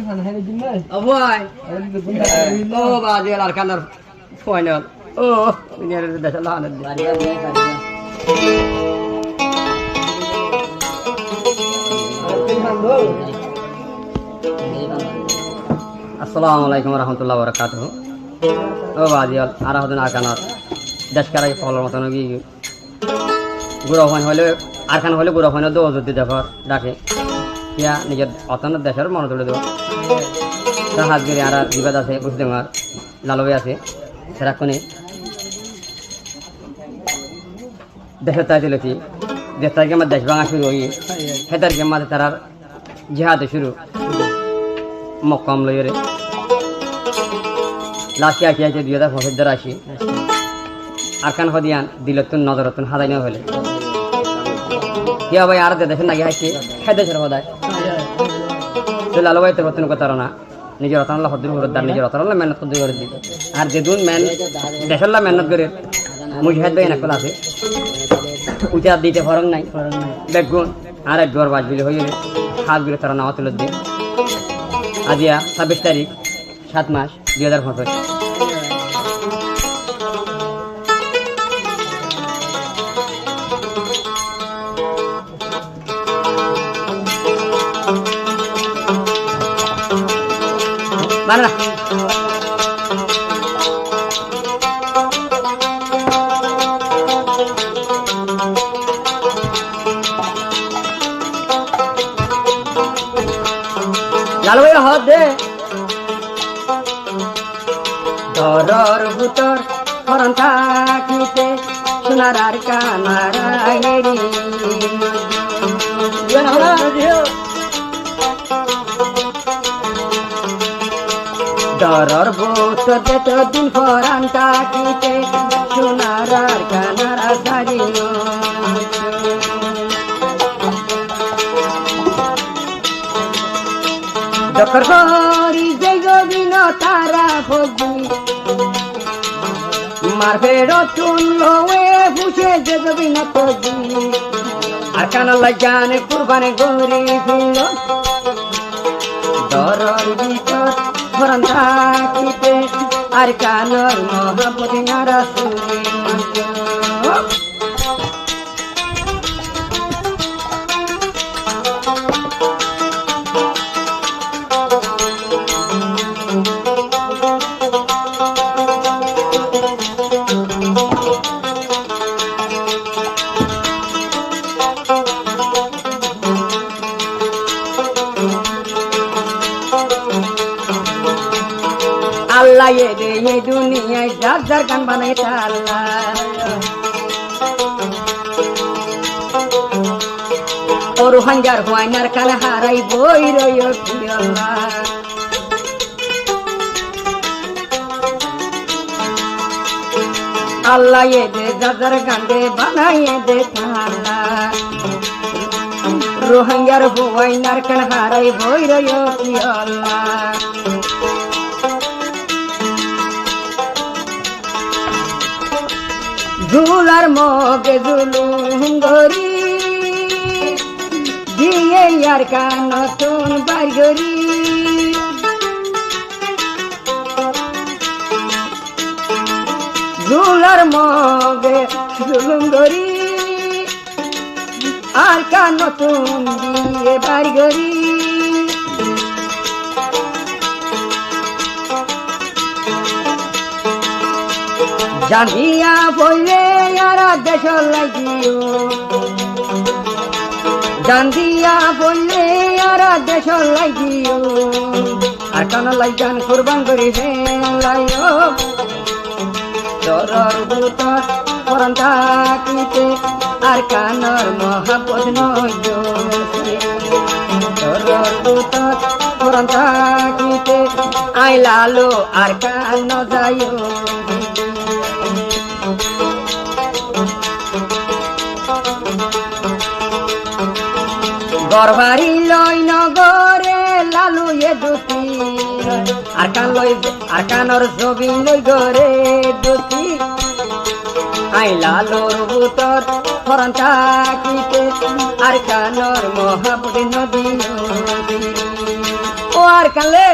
Avoy. Oh, bazi al arkanar final. Oh, ini ada dasar lahan. Assalamualaikum warahmatullahi wabarakatuh. Oh, bazi al arahudun arkanar. Daskarai follow matan lagi. Guru fan hole arkan hole guru fan do jodi দেখো ডাকে ইয়া নিজের অতন দেশের মন তুলে দেব তা হাত গিরে আর বিবাদ আছে বুঝতে মার লালবে আছে সেরা কোনে দেশে তাই দিল কি দেশটাকে আমার দেশ ভাঙা শুরু হই হেদার কে মাঝে তার জিহাদ শুরু মক্কাম লইরে লাস্টে আকি আছে 2085 আসি আরকান হদিয়ান দিলতুন নজরতুন হাদাই না হলে কিয়া ভাই আর দেখেন না গিয়ে খেতে ছেড়ে হদায় তো লালু ভাই তোর হতেন কথা না নিজের রতন আল্লাহ হদ্দুর হরদার নিজের রতন আল্লাহ মেহনত করে দিই আর যেদুন মেন দেশাল্লাহ মেহনত করে মুজাহিদ ভাই নাকল আছে উঠে আর দিতে ফরং নাই বেগুন আর এক জোর বাজবিলি হয়ে গেলে হাতগুলো তারা নামা তুলে দিয়ে আজিয়া 26 তারিখ 7 মাস 2015 Mana? Lalu ya hot deh. Doror butor orang takite sunarar kanarayeri. Gimana dia? Doror butor beto din foran takite sunarar kanarayeri. Dokter kori jego bino tara fogi marfero tunlo we fushe jego bino fogi arkana lajane kurbane gori filo doror bitor foran takite arkanor mohabbat rasuli manjo Allah ye de ye dunia jar kan banai Allah oru hanjar huainar kan harai boy royo Allah Allah ye de jar kan de banai de Allah rohanjar huainar kan harai boy royo Allah Zular moge zulum gori diye yar kanotun bargori Zular moge zulum gori ar kanotun diye bargori Jandiya bolle yara desho lagiyo Jandiya bolle yara desho lagiyo Arkana laijan kurban gori layo Doror butor foran takite arkanor mohabbat noyo Doror butor foran takite ai lalo arkan no jayo Gorbari loi nogore lalu ye duti arkanor zobin loi gore duti ai lalor butor foran takite arkanor mohabbat nodi o R কানলে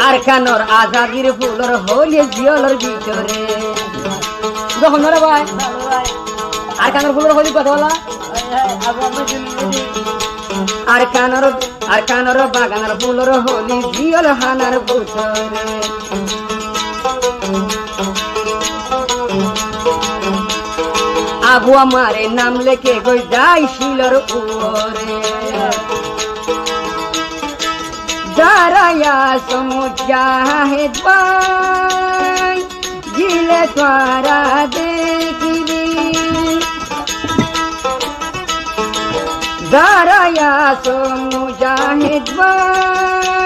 R কানর আজাদির floor হলে জিয়লর ভিতরে যখন রে ভাই আর কানর floor হলি কথা বলা আর কানর বাগানের floor হলি জিয়ল হানার ভিতরে আবু আমারে নাম লেখে গই যাই শিলর উপরে দাঁড়ায়া সমুজাহেদ ভাই গিলে তারা দেখিবি দাঁড়ায়া সমুজাহেদ ভাই